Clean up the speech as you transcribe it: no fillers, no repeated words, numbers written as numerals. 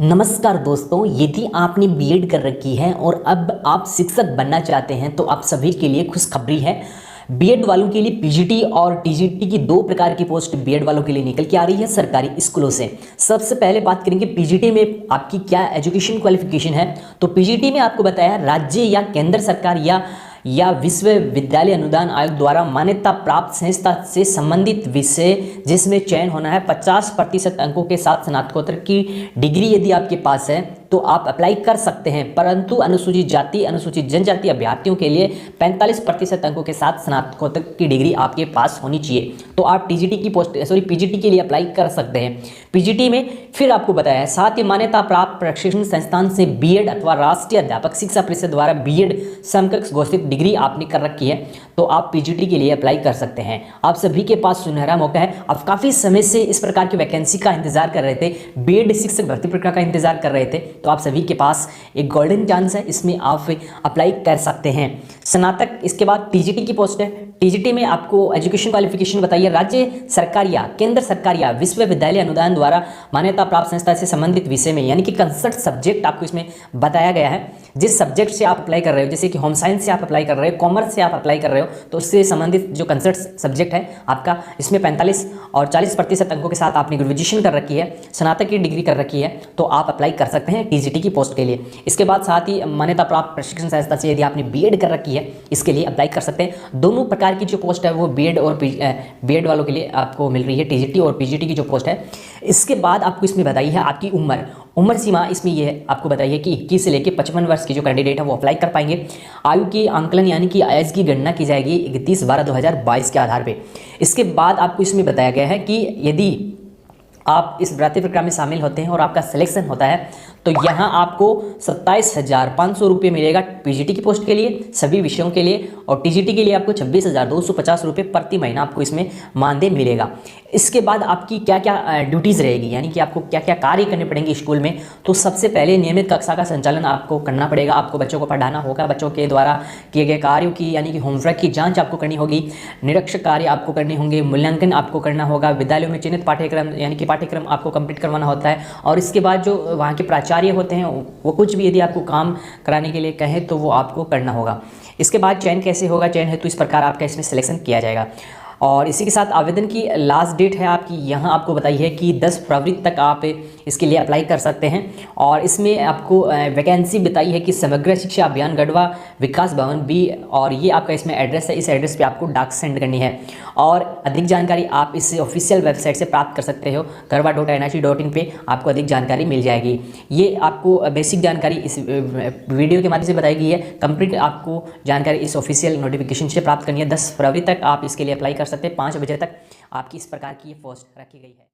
नमस्कार दोस्तों, यदि आपने बीएड कर रखी है और अब आप शिक्षक बनना चाहते हैं तो आप सभी के लिए खुशखबरी है। बीएड वालों के लिए पीजीटी और टीजीटी की दो प्रकार की पोस्ट बीएड वालों के लिए निकल के आ रही है सरकारी स्कूलों से। सबसे पहले बात करेंगे पीजीटी में आपकी क्या एजुकेशन क्वालिफिकेशन है। तो पीजीटी में आपको बताया राज्य या केंद्र सरकार या विश्वविद्यालय अनुदान आयोग द्वारा मान्यता प्राप्त संस्था से संबंधित विषय जिसमें चयन होना है 50% अंकों के साथ स्नातकोत्तर की डिग्री यदि आपके पास है तो आप अप्लाई कर सकते हैं। परंतु अनुसूचित जाति अनुसूचित जनजाति अभ्यर्थियों के लिए 45% अंकों के साथ स्नातकोत्तर की डिग्री आपके पास होनी चाहिए। तो आप टीजीटी की पीजीटी के लिए अप्लाई कर सकते हैं। पीजीटी में फिर आपको बताया है साथ ही मान्यता प्राप्त प्रशिक्षण संस्थान से बीएड अथवा राष्ट्रीय अध्यापक शिक्षा परिषद द्वारा बीएड समकक्ष घोषित डिग्री आपने कर रखी है तो आप पीजीटी के लिए अप्लाई कर सकते हैं। आप सभी के पास सुनहरा मौका है। आप काफ़ी समय से इस प्रकार की वैकेंसी का इंतजार कर रहे थे, बीएड शिक्षक भर्ती प्रक्रिया का इंतजार कर रहे थे, तो आप सभी के पास एक गोल्डन चांस है, इसमें आप अप्लाई कर सकते हैं। स्नातक इसके बाद टीजीटी की पोस्ट है। टीजीटी में आपको एजुकेशन क्वालिफिकेशन बताइए राज्य सरकार या केंद्र सरकार या विश्वविद्यालय अनुदान द्वारा मान्यता प्राप्त संस्था से संबंधित विषय में, यानी कि कंसर्ट सब्जेक्ट आपको इसमें बताया गया है। जिस सब्जेक्ट से आप अप्लाई कर रहे हो, जैसे कि होम साइंस से आप अप्लाई कर रहे हो, कॉमर्स से आप अप्लाई कर रहे हो, तो उससे संबंधित जो कंसर्ट सब्जेक्ट है आपका, इसमें 45 और 40% अंकों के साथ आपने ग्रेजुएशन कर रखी है, स्नातक की डिग्री कर रखी है, तो आप अप्लाई कर सकते हैं टीजीटी की पोस्ट के लिए। इसके बाद साथ ही मान्यता प्राप्त प्रशिक्षण संस्था से यदि आपने बीएड कर रखी है, इसके लिए अप्लाई कर सकते हैं। दोनों प्रकार की जो पोस्ट है वो बीएड वालों के लिए आपको मिल रही है, टीजीटी और पीजीटी की जो पोस्ट है। इसके बाद आपको इसमें बताई है आपकी उम्र सीमा, इसमें यह आपको बताइए कि 21 से लेकर 55 वर्ष की जो कैंडिडेट है वो अप्लाई कर पाएंगे। आयु की आंकलन यानी कि एज की गणना की जाएगी 31/12/2022 के आधार पे। इसके बाद आपको इसमें बताया गया है कि यदि आप इस भर्ती प्रक्रिया में शामिल होते हैं और आपका सिलेक्शन होता है तो यहाँ आपको 27,500 रुपये मिलेगा पीजीटी की पोस्ट के लिए सभी विषयों के लिए, और टीजीटी के लिए आपको 26,250 रुपये प्रति महीना आपको इसमें मानदेय मिलेगा। इसके बाद आपकी क्या क्या ड्यूटीज़ रहेगी, यानी कि आपको क्या क्या कार्य करने पड़ेंगे स्कूल में। तो सबसे पहले नियमित कक्षा का संचालन आपको करना पड़ेगा, आपको बच्चों को पढ़ाना होगा, बच्चों के द्वारा किए गए कार्यों की यानी कि होमवर्क की जाँच आपको करनी होगी, निरीक्षक कार्य आपको करने होंगे, मूल्यांकन आपको करना होगा, विद्यालयों में चयनित पाठ्यक्रम यानी कि पाठ्यक्रम आपको कंप्लीट करवाना होता है। और इसके बाद जो वहाँ के प्राचार्य होते हैं वो कुछ भी यदि आपको काम कराने के लिए कहें तो वो आपको करना होगा। इसके बाद चयन कैसे होगा, चयन है तो इस प्रकार आपका इसमें सिलेक्शन किया जाएगा। और इसी के साथ आवेदन की लास्ट डेट है आपकी, यहाँ आपको बताई है कि 10 फरवरी तक आप इसके लिए अप्लाई कर सकते हैं। और इसमें आपको वैकेंसी बताई है कि समग्र शिक्षा अभियान गढ़वा विकास भवन बी, और ये आपका इसमें एड्रेस है, इस एड्रेस पे आपको डाक सेंड करनी है। और अधिक जानकारी आप इस ऑफिशियल वेबसाइट से प्राप्त कर सकते हो, garva.nic.in पे आपको अधिक जानकारी मिल जाएगी। ये आपको बेसिक जानकारी इस वीडियो के माध्यम से बताई गई है, कंप्लीट आपको जानकारी इस ऑफिशियल नोटिफिकेशन से प्राप्त करनी है। 10 फरवरी तक आप इसके लिए अप्लाई कर सकते हैं, 5 बजे तक आपकी इस प्रकार की ये पोस्ट रखी गई है।